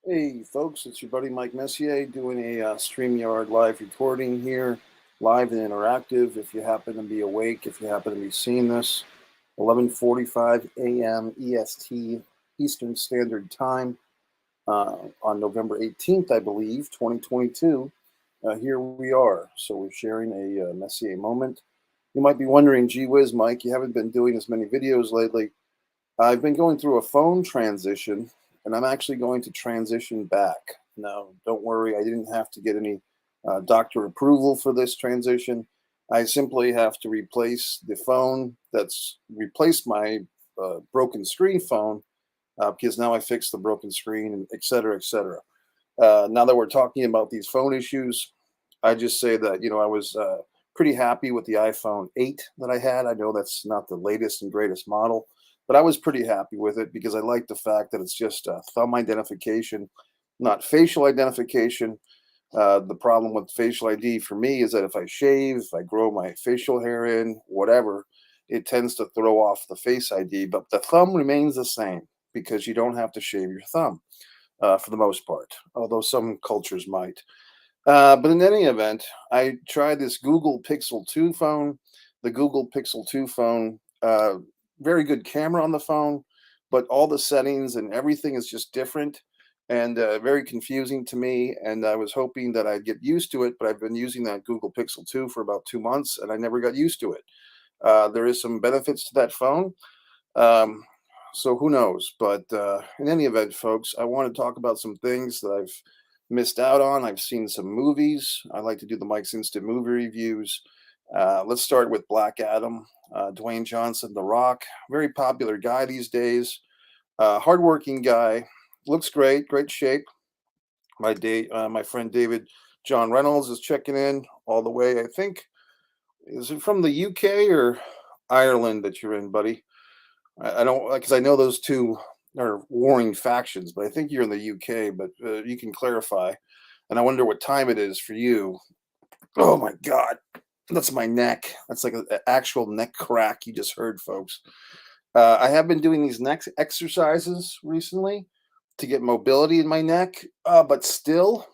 Hey folks, it's your buddy Mike Messier doing a StreamYard live recording here, live and interactive. If you happen to be awake, if you happen to be seeing this, 11:45 a.m. EST Eastern Standard Time on November 18th, I believe, 2022. Here we are. So we're sharing a Messier moment. You might be wondering, gee whiz, Mike, you haven't been doing as many videos lately. I've been going through a phone transition, and I'm actually going to transition back. Now, don't worry, I didn't have to get any doctor approval for this transition. I simply have to replace the phone that's replaced my broken screen phone because now I fixed the broken screen, and et cetera, et cetera. Now that we're talking about these phone issues, I just say that, I was pretty happy with the iPhone 8 that I had. I know that's not the latest and greatest model, but I was pretty happy with it because I like the fact that it's just thumb identification, not facial identification. The problem with facial ID for me is that if I shave, if I grow my facial hair in, whatever, it tends to throw off the face ID, but the thumb remains the same because you don't have to shave your thumb for the most part, although some cultures might. But in any event, I tried this Google Pixel 2 phone. The Google Pixel 2 phone, very good camera on the phone, but all the settings and everything is just different and very confusing to me. And I was hoping that I'd get used to it, but I've been using that Google Pixel 2 for about 2 months and I never got used to it. There is some benefits to that phone. Um, so who knows? But in any event, folks, I want to talk about some things that I've missed out on. I've seen some movies. I like to do the Mike's Instant Movie Reviews. Let's start with Black Adam. Dwayne Johnson, The Rock, very popular guy these days. Hardworking guy, looks great, great shape. My friend David John Reynolds is checking in all the way. I think is it from the UK or Ireland that you're in, buddy? I don't because I know those two are warring factions, but I think you're in the UK. But you can clarify. And I wonder what time it is for you. Oh my God, that's my neck. That's like an actual neck crack you just heard, folks. I have been doing these neck exercises recently to get mobility in my neck, but still,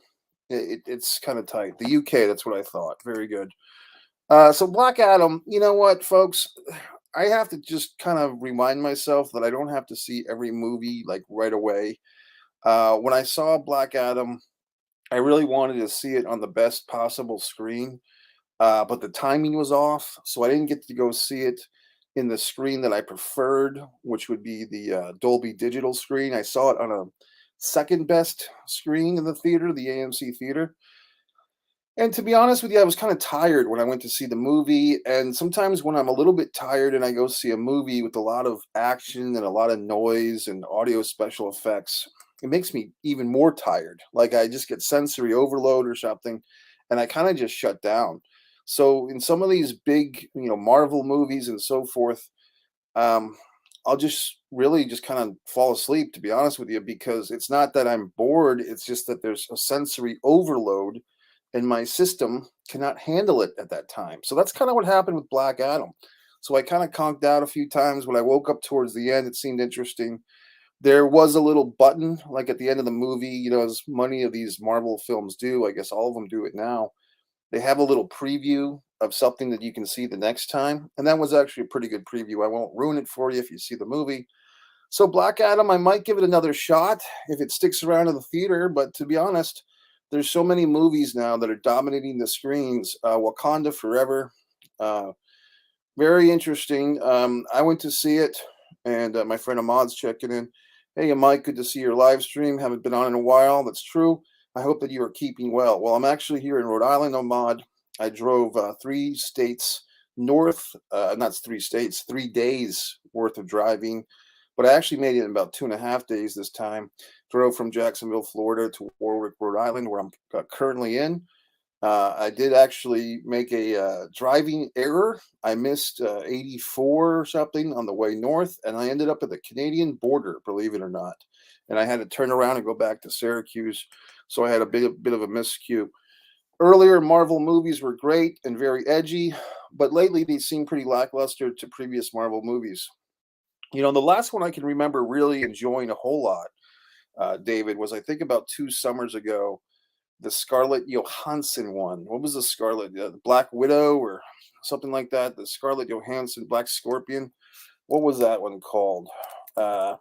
it's kind of tight. The UK, that's what I thought. Very good. So Black Adam, you know what, folks? I have to just kind of remind myself that I don't have to see every movie like right away. When I saw Black Adam, I really wanted to see it on the best possible screen, but the timing was off, so I didn't get to go see it in the screen that I preferred, which would be the Dolby Digital screen. I saw it on a second best screen in the theater, the AMC theater. And to be honest with you, I was kind of tired when I went to see the movie. And sometimes when I'm a little bit tired and I go see a movie with a lot of action and a lot of noise and audio special effects, it makes me even more tired. Like I just get sensory overload or something, and I kind of just shut down. So in some of these big, Marvel movies and so forth, um, I'll just really just kind of fall asleep, to be honest with you, because it's not that I'm bored. It's just that there's a sensory overload and my system cannot handle it at that time. So that's kind of what happened with Black Adam. So I kind of conked out a few times. When I woke up towards the end, it seemed interesting. There was a little button, like at the end of the movie, as many of these Marvel films do. I guess all of them do it now. They have a little preview of something that you can see the next time. And that was actually a pretty good preview. I won't ruin it for you if you see the movie. So Black Adam, I might give it another shot if it sticks around in the theater. But to be honest, there's so many movies now that are dominating the screens. Wakanda Forever, uh, very interesting. I went to see it, and my friend Ahmad's checking in. Hey, Mike, good to see your live stream. Haven't been on in a while. That's true. I hope that you are keeping well. Well, I'm actually here in Rhode Island, Ahmad. I drove 3 states north, not 3 states, 3 days worth of driving, but I actually made it in about 2.5 days this time. Drove from Jacksonville, Florida to Warwick, Rhode Island, where I'm currently in. I did actually make a driving error. I missed 84 or something on the way north, and I ended up at the Canadian border, believe it or not. And I had to turn around and go back to Syracuse, so I had a bit of a miscue. Earlier Marvel movies were great and very edgy, but lately they seem pretty lackluster to previous Marvel movies. The last one I can remember really enjoying a whole lot David, was I think about 2 summers ago, the Scarlett Johansson one. What was the Scarlet? Black Widow or something like that? The Scarlett Johansson Black Scorpion. What was that one called? Uh,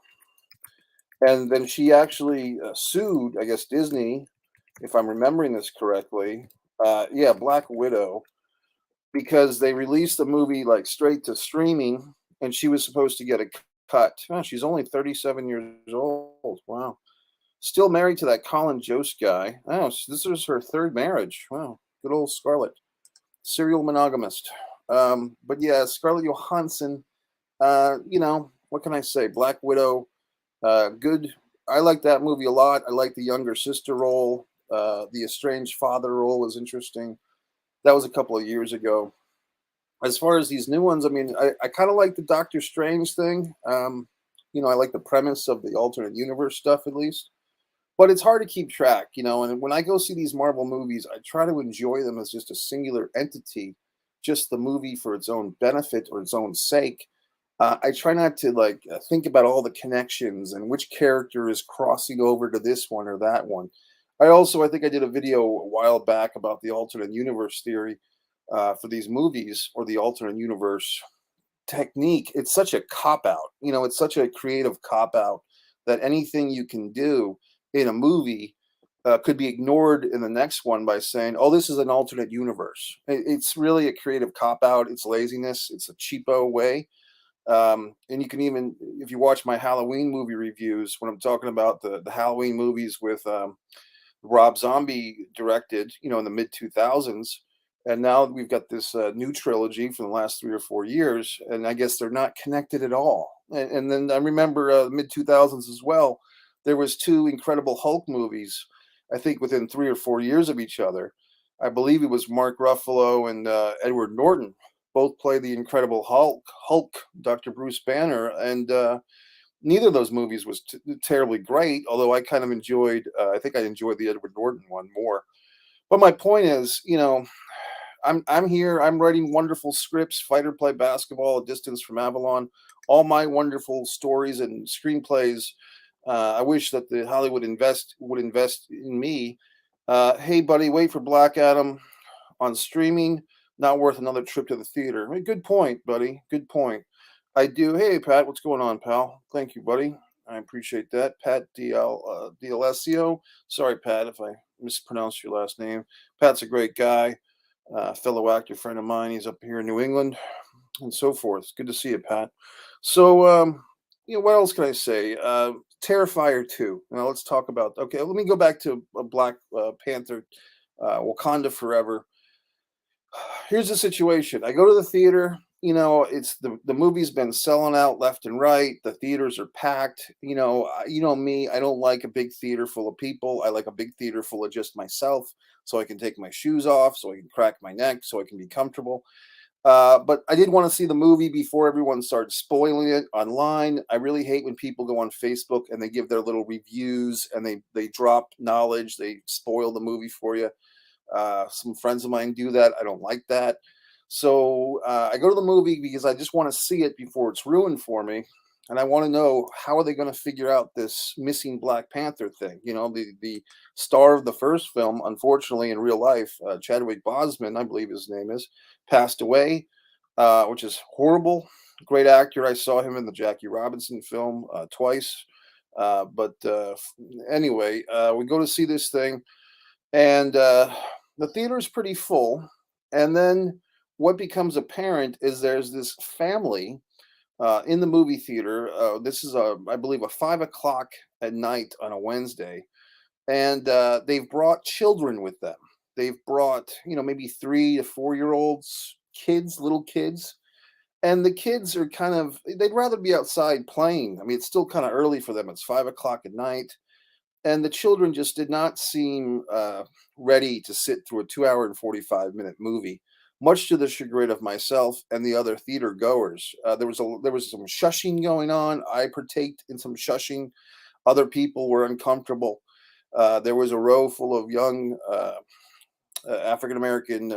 and then she actually sued, I guess, Disney, if I'm remembering this correctly. Yeah, Black Widow, because they released the movie like straight to streaming, and she was supposed to get a cut. Oh, she's only 37 years old. Wow. Still married to that Colin Jost guy. Oh, this is her third marriage. Wow. Good old Scarlett. Serial monogamist. But yeah, Scarlett Johansson, what can I say? Black Widow, good. I like that movie a lot. I like the younger sister role. The estranged father role was interesting. That was a couple of years ago. As far as these new ones, I mean, I kind of like the Doctor Strange thing. I like the premise of the alternate universe stuff at least. But it's hard to keep track, and when I go see these Marvel movies, I try to enjoy them as just a singular entity, just the movie for its own benefit or its own sake. I try not to think about all the connections and which character is crossing over to this one or that one. I think I did a video a while back about the alternate universe theory for these movies or the alternate universe technique. It's such a cop out, it's such a creative cop out that anything you can do in a movie could be ignored in the next one by saying, "Oh, this is an alternate universe." It's really a creative cop out. It's laziness. It's a cheapo way. And you can even, if you watch my Halloween movie reviews, when I'm talking about the Halloween movies with Rob Zombie directed, in the mid 2000s. And now we've got this new trilogy for the last 3 or 4 years, and I guess they're not connected at all. And then I remember mid 2000s as well. There was two Incredible Hulk movies, I think within 3 or 4 years of each other. I believe it was Mark Ruffalo and Edward Norton both play the Incredible Hulk, Dr. Bruce Banner, and neither of those movies was terribly great. Although I kind of enjoyed, I think I enjoyed the Edward Norton one more. But my point is, I'm here. I'm writing wonderful scripts, Fighter Play Basketball, A Distance from Avalon, all my wonderful stories and screenplays. I wish that the Hollywood would invest in me. Hey, buddy, wait for Black Adam on streaming. Not worth another trip to the theater. Hey, good point, buddy. Good point. I do. Hey, Pat, what's going on, pal? Thank you, buddy. I appreciate that. Pat D'Alessio. Sorry, Pat, if I mispronounced your last name. Pat's a great guy, fellow actor friend of mine. He's up here in New England and so forth. It's good to see you, Pat. So, what else can I say? Terrifier 2. Now, let's talk about. Okay, let me go back to Black Panther, Wakanda Forever. Here's the situation. I go to the theater. It's the movie's been selling out left and right. The theaters are packed. You know me. I don't like a big theater full of people. I like a big theater full of just myself, so I can take my shoes off, so I can crack my neck, so I can be comfortable. But I did want to see the movie before everyone started spoiling it online. I really hate when people go on Facebook and they give their little reviews and they drop knowledge. They spoil the movie for you. Some friends of mine do that. I don't like that. So I go to the movie because I just want to see it before it's ruined for me. And I want to know, how are they going to figure out this missing Black Panther thing? The star of the first film, unfortunately, in real life, Chadwick Boseman, I believe his name is, passed away, which is horrible. Great actor. I saw him in the Jackie Robinson film twice. Anyway, we go to see this thing, and the theater is pretty full. And then what becomes apparent is there's this family in the movie theater. This is I believe, a 5 o'clock at night on a Wednesday, and they've brought children with them. They've brought, maybe 3 to 4 year olds, kids, little kids, and the kids are they'd rather be outside playing. I mean, it's still kind of early for them. It's 5 o'clock at night, and the children just did not seem ready to sit through a 2 hour and 45 minute movie, much to the chagrin of myself and the other theater goers. There was some shushing going on. I partaked in some shushing. Other people were uncomfortable. There was a row full of young African American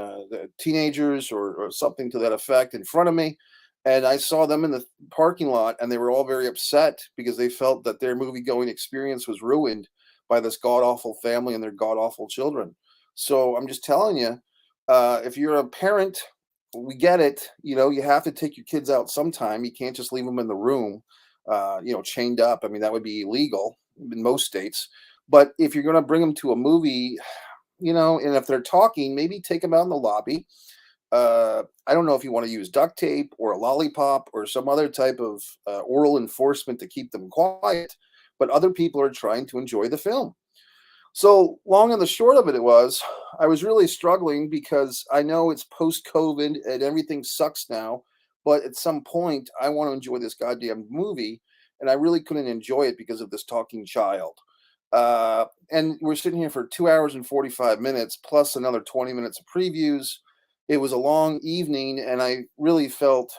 teenagers or something to that effect in front of me, And I saw them in the parking lot, and they were all very upset because they felt that their movie going experience was ruined by this god awful family and their god awful children. So I'm just telling you, if you're a parent, we get it. You have to take your kids out sometime. You can't just leave them in the room, chained up. I mean, that would be illegal in most states. But if you're going to bring them to a movie, and if they're talking, maybe take them out in the lobby. I don't know if you want to use duct tape or a lollipop or some other type of oral enforcement to keep them quiet, but other people are trying to enjoy the film. So long and the short of it was, I was really struggling because I know it's post-COVID and everything sucks now, but at some point I want to enjoy this goddamn movie, and I really couldn't enjoy it because of this talking child. And we're sitting here for 2 hours and 45 minutes plus another 20 minutes of previews. It was a long evening, and I really felt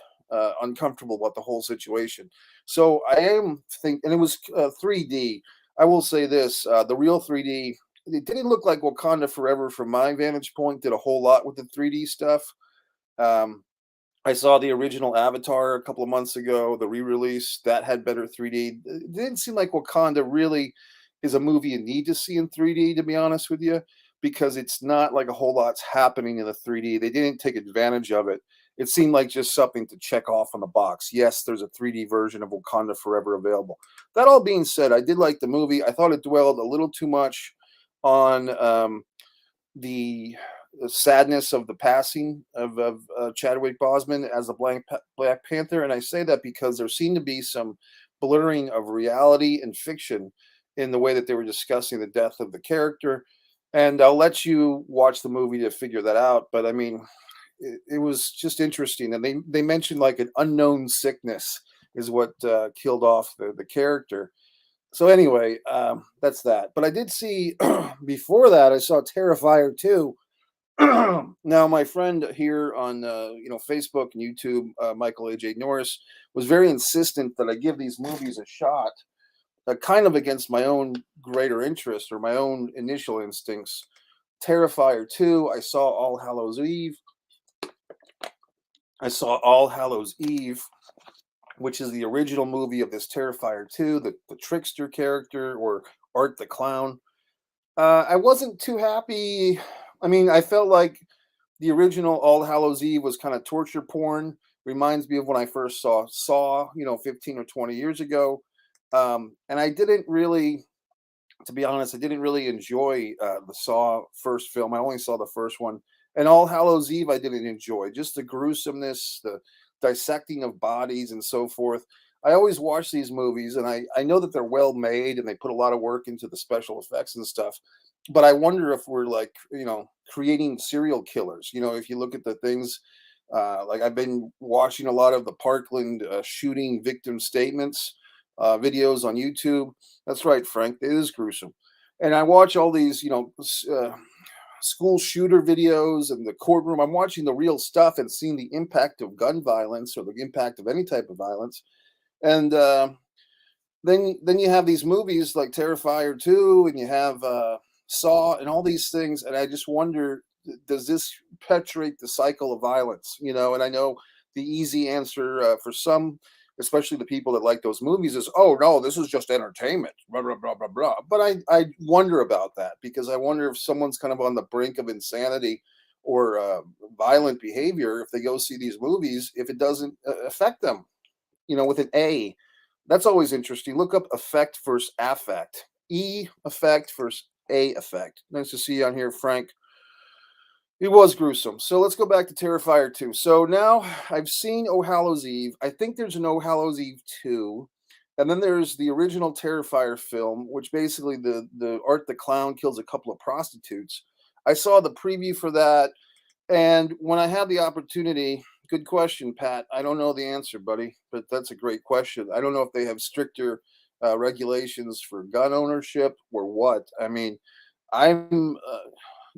uncomfortable about the whole situation. So I am think, and it was 3D. I will say this: the real 3D, it didn't look like Wakanda Forever from my vantage point. Did a whole lot with the 3D stuff. Um, I saw the original Avatar a couple of months ago, the re-release that had better 3D. It didn't seem like Wakanda really is a movie you need to see in 3D, to be honest with you, because it's not like a whole lot's happening in the 3D. They didn't take advantage of it. It seemed like just something to check off on the box. Yes, there's a 3D version of Wakanda Forever available. That all being said, I did like the movie. I thought it dwelled a little too much on the sadness of the passing of Chadwick Boseman as the Black Panther, and I say that because there seemed to be some blurring of reality and fiction in the way that they were discussing the death of the character. And I'll let you watch the movie to figure that out. But I mean, it was just interesting, and they mentioned like an unknown sickness is what killed off the character. So anyway, that's that. But I did see before that I saw Terrifier 2. Now my friend here on Facebook and YouTube, Michael AJ Norris, was very insistent that I give these movies a shot, kind of against my own greater interest or my own initial instincts. Terrifier 2, I saw All Hallows Eve. Which is the original movie of this Terrifier 2, the trickster character, or Art the Clown. I wasn't too happy. I mean, I felt like the original All Hallows Eve was kind of torture porn. Reminds me of when I first saw 15 or 20 years ago. And I didn't really, to be honest, I didn't really enjoy the Saw first film. I only saw the first one. And All Hallows Eve, I didn't enjoy. Just the gruesomeness, the dissecting of bodies, and so forth. I always watch these movies, and I know that they're well made, and they put a lot of work into the special effects and stuff. But I wonder if we're like, creating serial killers. If you look at the things, like I've been watching a lot of the Parkland shooting victim statements videos on YouTube. That's right, Frank. It is gruesome. And I watch all these, school shooter videos and the courtroom. I'm watching the real stuff and seeing the impact of gun violence or the impact of any type of violence. And then you have these movies like Terrifier 2, and you have Saw and all these things. And I just wonder, does this perpetuate the cycle of violence? And I know the easy answer for some, especially the people that like those movies, is, oh no, this is just entertainment, blah blah blah blah blah. But I wonder about that, because I wonder if someone's kind of on the brink of insanity or violent behavior if they go see these movies, if it doesn't affect them, with an A. That's always interesting. Look up effect versus affect. E effect versus A effect. Nice to see you on here, Frank. It was gruesome. So let's go back to Terrifier 2. So now I've seen Oh Hallows Eve. I think there's an Oh Hallows Eve 2. And then there's the original Terrifier film, which basically the Art the Clown kills a couple of prostitutes. I saw the preview for that. And when I had the opportunity, good question, Pat. I don't know the answer, buddy, but that's a great question. I don't know if they have stricter regulations for gun ownership or what. I mean, I'm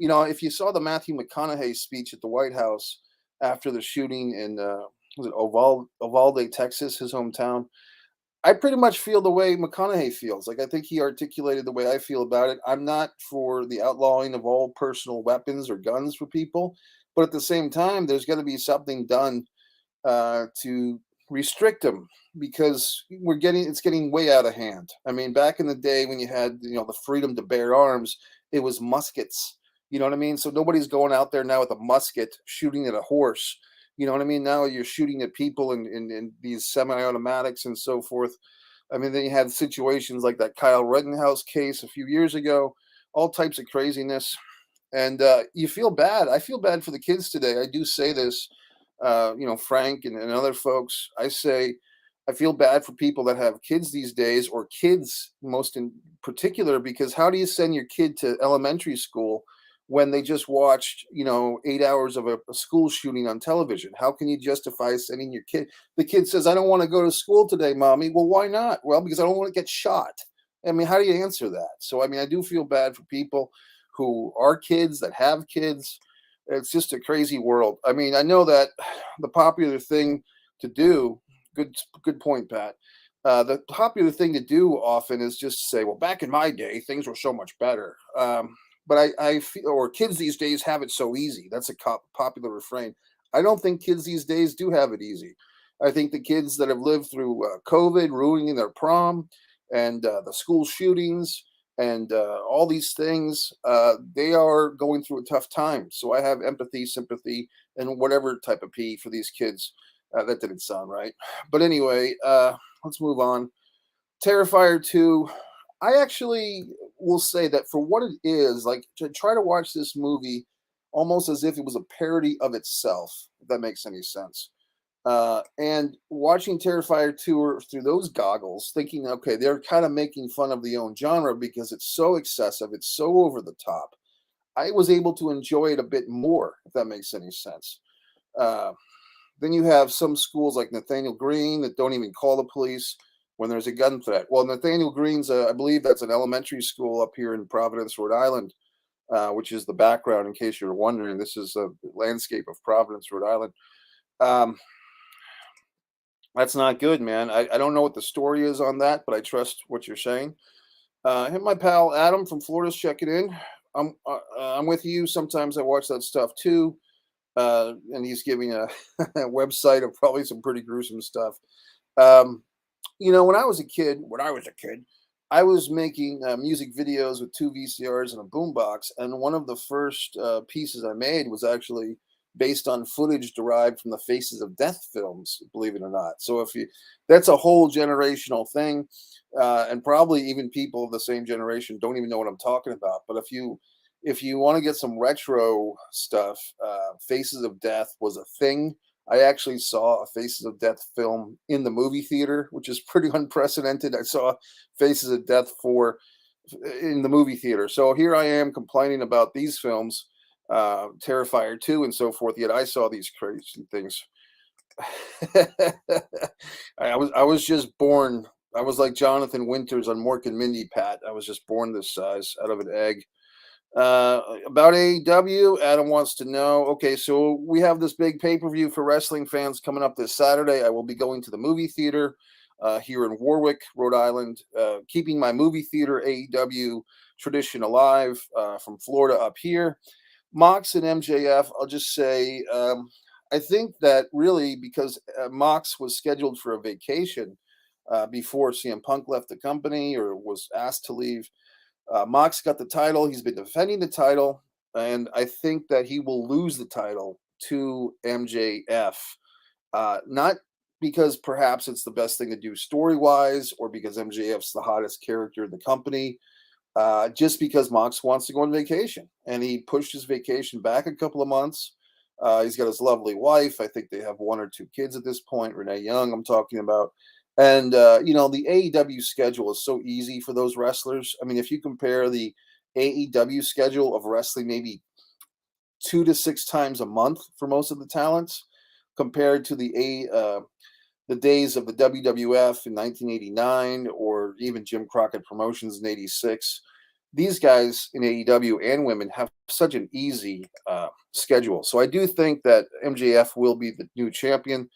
if you saw the Matthew McConaughey speech at the White House after the shooting in was it Uvalde, Texas, his hometown, I pretty much feel the way McConaughey feels. Like, I think he articulated the way I feel about it. I'm not for the outlawing of all personal weapons or guns for people, but at the same time, there's got to be something done to restrict them because it's getting way out of hand. I mean, back in the day when you had the freedom to bear arms, it was muskets. You know what I mean? So nobody's going out there now with a musket shooting at a horse. You know what I mean? Now you're shooting at people in these semi-automatics and so forth. I mean, then you had situations like that Kyle Rittenhouse case a few years ago, all types of craziness. And you feel bad. I feel bad for the kids today. I do say this, Frank and other folks. I say, I feel bad for people that have kids these days, or kids most in particular, because how do you send your kid to elementary school when they just watched, 8 hours of a school shooting on television? How can you justify sending your kid? The kid says, I don't want to go to school today, mommy. Well, why not? Well, because I don't want to get shot. I mean, how do you answer that? So, I mean, I do feel bad for people who are kids, that have kids. It's just a crazy world. I mean, I know that the popular thing to do, good point, Pat. The popular thing to do often is just say, well, back in my day, things were so much better. But I feel, or kids these days have it so easy. That's a popular refrain. I don't think kids these days do have it easy. I think the kids that have lived through COVID, ruining their prom, and the school shootings, and all these things, they are going through a tough time. So I have empathy, sympathy, and whatever type of P for these kids. That didn't sound right. But anyway, let's move on. Terrifier 2. I actually will say that for what it is, like, to try to watch this movie almost as if it was a parody of itself, if that makes any sense. And watching Terrifier 2 through those goggles, thinking, okay, they're kind of making fun of the own genre because it's so excessive, it's so over the top. I was able to enjoy it a bit more, if that makes any sense. Uh, then you have some schools like Nathaniel Green that don't even call the police when there's a gun threat. Well, Nathaniel Green's, I believe that's an elementary school up here in Providence, Rhode Island, which is the background, in case you're wondering. This is a landscape of Providence, Rhode Island. Um, That's not good, man. I don't know what the story is on that, but I trust what you're saying. Hit my pal Adam from Florida's checking in. I'm with you. Sometimes I watch that stuff too. And he's giving a, a website of probably some pretty gruesome stuff. Um, when I was a kid, I was making music videos with two VCRs and a boombox, and one of the first pieces I made was actually based on footage derived from the Faces of Death films, believe it or not. So that's a whole generational thing, and probably even people of the same generation don't even know what I'm talking about. But if you want to get some retro stuff, Faces of Death was a thing. I actually saw a Faces of Death film in the movie theater, which is pretty unprecedented. I saw Faces of Death in the movie theater. So here I am complaining about these films, Terrifier 2 and so forth, yet I saw these crazy things. I was just born. I was like Jonathan Winters on Mork and Mindy, Pat. I was just born this size out of an egg. About AEW, Adam wants to know. Okay, so we have this big pay-per-view for wrestling fans coming up this Saturday. I will be going to the movie theater here in Warwick, Rhode Island, keeping my movie theater AEW tradition alive from Florida up here. Mox and MJF, I'll just say, I think that really because Mox was scheduled for a vacation before CM Punk left the company or was asked to leave. Mox got the title. He's been defending the title, and I think that he will lose the title to MJF. Not because perhaps it's the best thing to do story-wise or because MJF's the hottest character in the company, just because Mox wants to go on vacation, and he pushed his vacation back a couple of months. He's got his lovely wife. I think they have one or two kids at this point. Renee Young, I'm talking about. And, the AEW schedule is so easy for those wrestlers. I mean, if you compare the AEW schedule of wrestling maybe 2 to 6 times a month for most of the talents compared to the days of the WWF in 1989 or even Jim Crockett Promotions in 86, these guys in AEW and women have such an easy schedule. So I do think that MJF will be the new champion.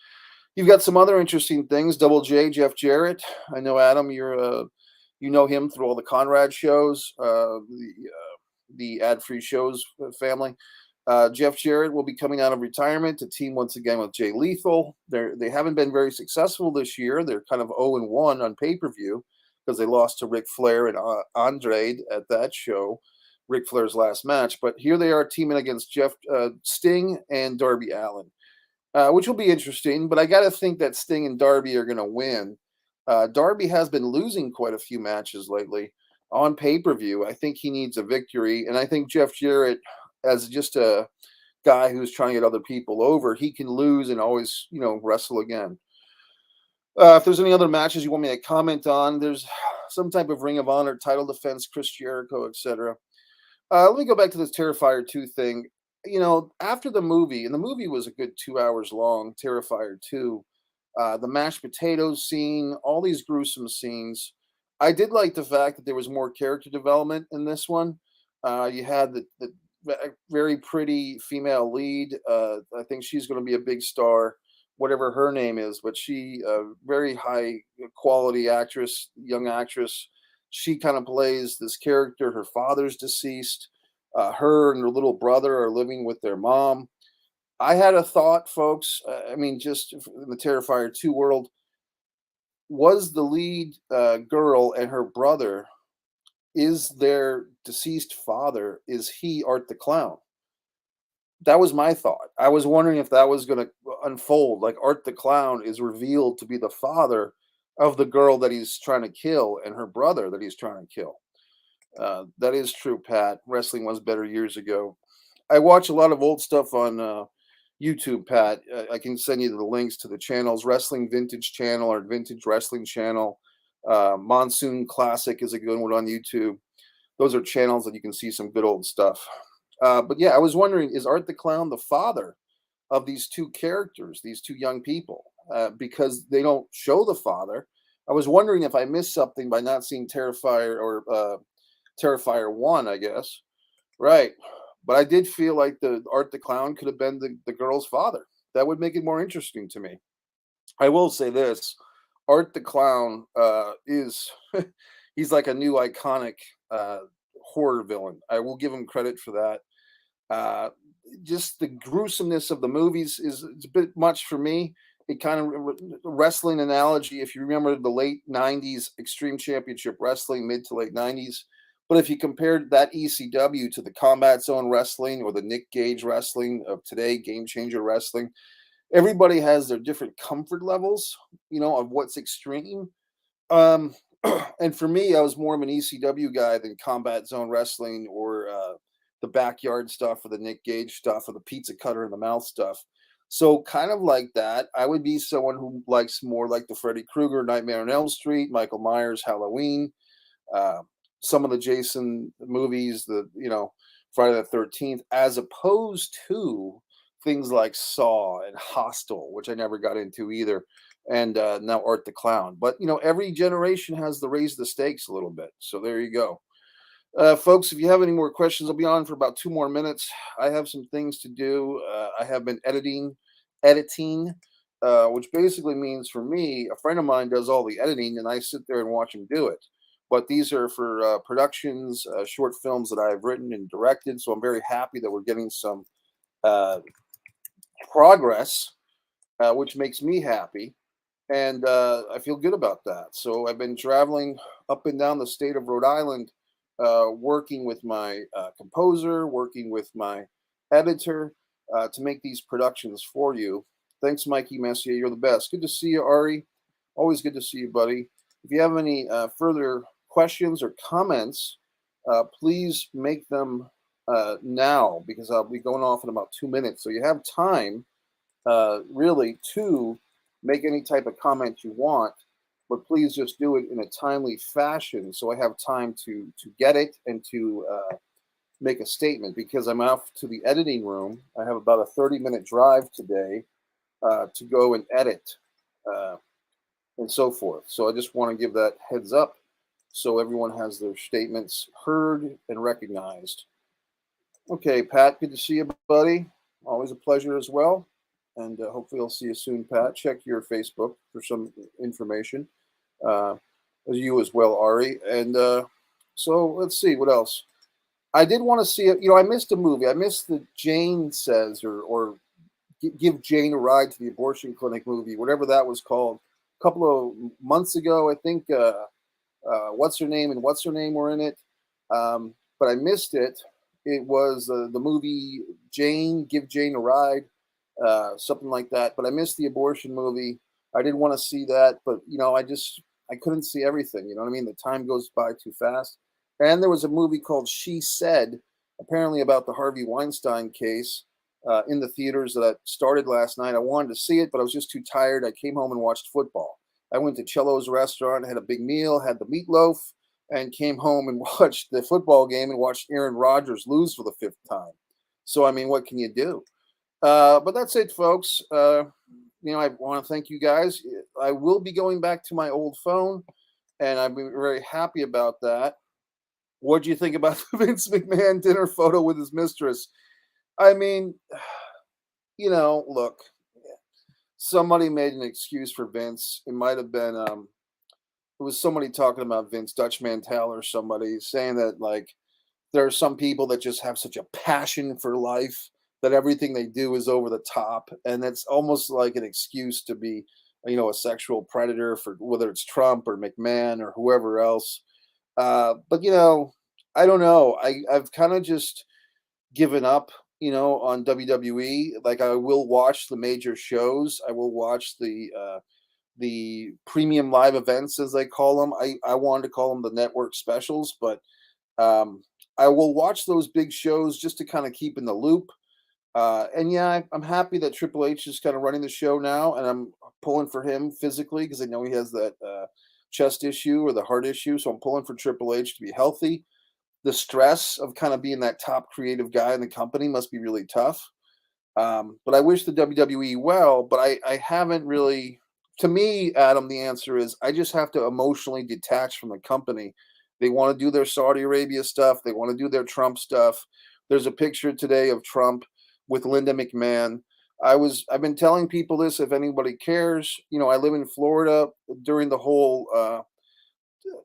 You've got some other interesting things. Double J, Jeff Jarrett. I know, Adam, you know him through all the Conrad shows, the ad-free shows family. Jeff Jarrett will be coming out of retirement to team once again with Jay Lethal. They haven't been very successful this year. They're kind of 0-1 on pay-per-view because they lost to Ric Flair and Andrade at that show, Ric Flair's last match. But here they are teaming against Sting and Darby Allin, which will be interesting. But I got to think that Sting and Darby are going to win. Darby has been losing quite a few matches lately on pay-per-view. I think he needs a victory, and I think Jeff Jarrett, as just a guy who's trying to get other people over, he can lose and always, wrestle again. If there's any other matches you want me to comment on, there's some type of Ring of Honor title defense, Chris Jericho, etc. Let me go back to this Terrifier 2 thing. After the movie, and the movie was a good 2 hours long, Terrifier 2, the mashed potatoes scene, all these gruesome scenes. I did like the fact that there was more character development in this one. You had the very pretty female lead. I think she's going to be a big star, whatever her name is, but she, very high quality actress, young actress. She kind of plays this character. Her father's deceased. Her and her little brother are living with their mom. I had a thought, folks. Just in the Terrifier 2 world, was the lead girl and her brother, is their deceased father, is he Art the Clown? That was my thought. I was wondering if that was going to unfold, like Art the Clown is revealed to be the father of the girl that he's trying to kill and her brother that he's trying to kill. That is true, Pat. Wrestling was better years ago. I watch a lot of old stuff on YouTube, Pat. I can send you the links to the channels. Wrestling Vintage Channel or Vintage Wrestling Channel. Monsoon Classic is a good one on YouTube. Those are channels that you can see some good old stuff. But yeah, I was wondering, is Art the Clown the father of these two characters, these two young people? Because they don't show the father. I was wondering if I missed something by not seeing Terrifier or Terrifier 1, I guess. Right. But I did feel like the Art the Clown could have been the girl's father. That would make it more interesting to me. I will say this. Art the Clown is he's like a new iconic horror villain. I will give him credit for that. Just the gruesomeness of the movies is it's a bit much for me. It kind of wrestling analogy. If you remember the late '90s Extreme Championship Wrestling, mid to late '90s. But if you compared that ECW to the Combat Zone Wrestling or the Nick Gage Wrestling of today, Game Changer Wrestling, everybody has their different comfort levels, of what's extreme. And for me, I was more of an ECW guy than Combat Zone Wrestling or the backyard stuff or the Nick Gage stuff or the pizza cutter in the mouth stuff. So kind of like that, I would be someone who likes more like the Freddy Krueger, Nightmare on Elm Street, Michael Myers, Halloween, some of the Jason movies, Friday the 13th, as opposed to things like Saw and Hostel, which I never got into either, and now Art the Clown. But, every generation has to raise the stakes a little bit. So there you go. Folks, if you have any more questions, I'll be on for about 2 more minutes. I have some things to do. I have been editing, which basically means for me, a friend of mine does all the editing, and I sit there and watch him do it. But these are for productions, short films that I've written and directed. So I'm very happy that we're getting some progress, which makes me happy. And I feel good about that. So I've been traveling up and down the state of Rhode Island, working with my composer, working with my editor to make these productions for you. Thanks, Mikey Messier. You're the best. Good to see you, Ari. Always good to see you, buddy. If you have any further questions or comments, please make them now, because I'll be going off in about 2 minutes. So you have time really to make any type of comment you want, but please just do it in a timely fashion so I have time to get it and to make a statement, because I'm off to the editing room. I have about a 30-minute drive today to go and edit and so forth. So I just want to give that heads up so everyone has their statements heard and recognized. Okay, Pat, good to see you, buddy. Always a pleasure as well. And hopefully I'll see you soon, Pat. Check your Facebook for some information. You as well, Ari. And so let's see, what else? I did want to see it. I missed a movie. I missed the Jane Says or Give Jane a Ride to the Abortion Clinic movie, whatever that was called. A couple of months ago, I think. What's her name and what's her name were in it, but I missed it. It was the movie Jane, Give Jane a Ride, something like that. But I missed the abortion movie. I didn't want to see that, but I couldn't see everything. You know what I mean? The time goes by too fast. And there was a movie called She Said, apparently about the Harvey Weinstein case, in the theaters that started last night. I wanted to see it, but I was just too tired. I came home and watched football. I went to Cello's restaurant, had a big meal, had the meatloaf, and came home and watched the football game and watched Aaron Rodgers lose for the fifth time. So, I mean, what can you do? But that's it, folks. I want to thank you guys. I will be going back to my old phone, and I'm very happy about that. What do you think about the Vince McMahon dinner photo with his mistress? I mean, look, somebody made an excuse for Vince. It might have been it was somebody talking about Vince, Dutch Mantel or somebody saying that like there are some people that just have such a passion for life that everything they do is over the top, and it's almost like an excuse to be, a sexual predator for whether it's Trump or McMahon or whoever else. But I don't know. I've kind of just given up, on WWE. Like I will watch the major shows. I will watch the premium live events as they call them. I wanted to call them the network specials, but I will watch those big shows just to kind of keep in the loop. And yeah, I'm happy that Triple H is kind of running the show now, and I'm pulling for him physically because I know he has that chest issue or the heart issue. So I'm pulling for Triple H to be healthy. The stress of kind of being that top creative guy in the company must be really tough. But I wish the WWE well, but I haven't really. To me, Adam, the answer is I just have to emotionally detach from the company. They want to do their Saudi Arabia stuff. They want to do their Trump stuff. There's a picture today of Trump with Linda McMahon. I've been telling people this if anybody cares. I live in Florida during the whole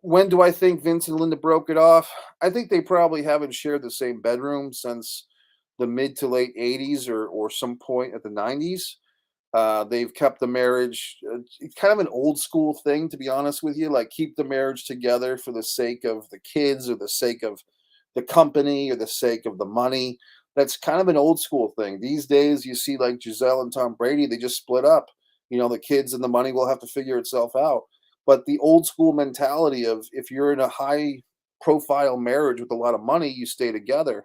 when do I think Vince and Linda broke it off? I think they probably haven't shared the same bedroom since the mid to late 80s or some point at the 90s. They've kept the marriage. It's kind of an old school thing, to be honest with you. Like keep the marriage together for the sake of the kids or the sake of the company or the sake of the money. That's kind of an old school thing. These days, you see like Giselle and Tom Brady, they just split up. The kids and the money will have to figure itself out. But the old school mentality of if you're in a high profile marriage with a lot of money, you stay together.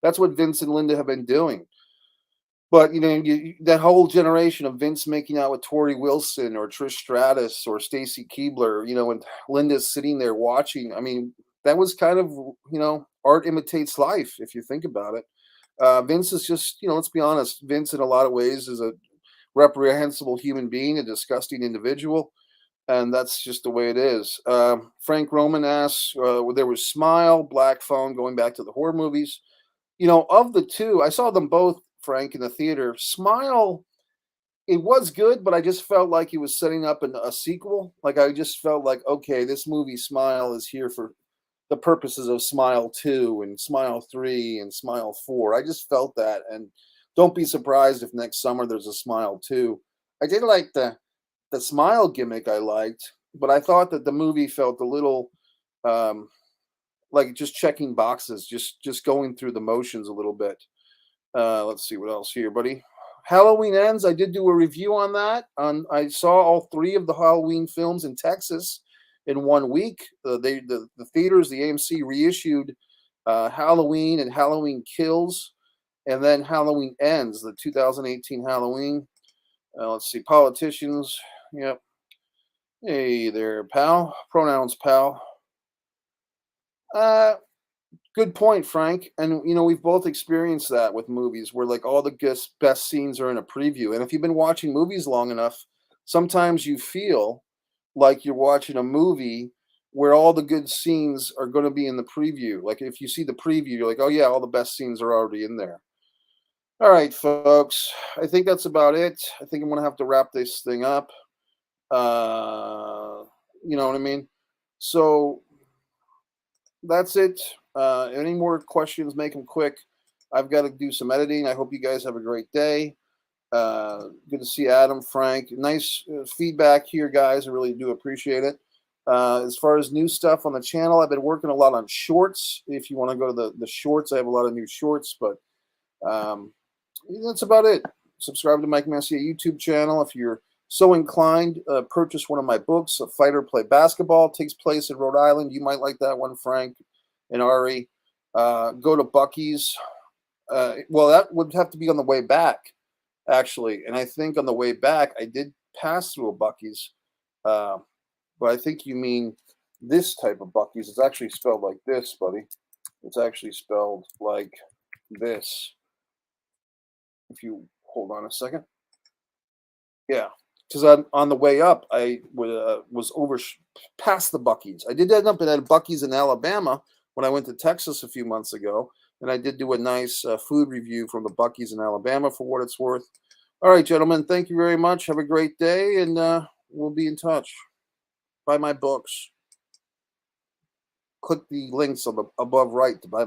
That's what Vince and Linda have been doing. But that whole generation of Vince making out with Tori Wilson or Trish Stratus or Stacy Keibler, and Linda's sitting there watching. I mean, that was kind of art imitates life if you think about it. Vince is just let's be honest. Vince in a lot of ways is a reprehensible human being, a disgusting individual. And that's just the way it is. Frank Roman asks, there was Smile, Black Phone, going back to the horror movies. Of the two, I saw them both, Frank, in the theater. Smile, it was good, but I just felt like he was setting up a sequel. Like I just felt like, okay, this movie Smile is here for the purposes of Smile 2 and Smile 3 and Smile 4. I just felt that. And don't be surprised if next summer there's a Smile 2. I did like the Smile gimmick I liked, but I thought that the movie felt a little like just checking boxes, just going through the motions a little bit. Let's see what else here, buddy. Halloween Ends. I did do a review on that. I saw all three of the Halloween films in Texas in 1 week. The theaters, the AMC reissued Halloween and Halloween Kills, and then Halloween Ends, the 2018 Halloween. Let's see, politicians. Yep. Hey there, pal. Pronouns, pal. Good point, Frank. And we've both experienced that with movies where like all the best scenes are in a preview. And if you've been watching movies long enough, sometimes you feel like you're watching a movie where all the good scenes are going to be in the preview. Like if you see the preview, you're like, oh yeah, all the best scenes are already in there. All right, folks. I think that's about it. I think I'm going to have to wrap this thing up. You know what I mean? So, that's it. Any more questions, make them quick. I've got to do some editing. I hope you guys have a great day. Good to see Adam, Frank. Nice feedback here, guys. I really do appreciate it. As far as new stuff on the channel, I've been working a lot on shorts. If you want to go to the shorts, I have a lot of new shorts, but that's about it. Subscribe to Mike Messier YouTube channel. If you're so inclined, purchase one of my books, A Fighter Play Basketball. It takes place in Rhode Island. You might like that one, Frank and Ari. Go to Buc-ee's. Well, that would have to be on the way back, actually. And I think on the way back, I did pass through a Buc-ee's. But I think you mean this type of Buc-ee's. It's actually spelled like this, buddy. It's actually spelled like this. If you hold on a second. Yeah, because on the way up, I was past the Buc-ee's. I did end up at a Buc-ee's in Alabama when I went to Texas a few months ago. And I did do a nice food review from the Buc-ee's in Alabama for what it's worth. All right, gentlemen, thank you very much. Have a great day, and we'll be in touch. Buy my books. Click the links on the above right to buy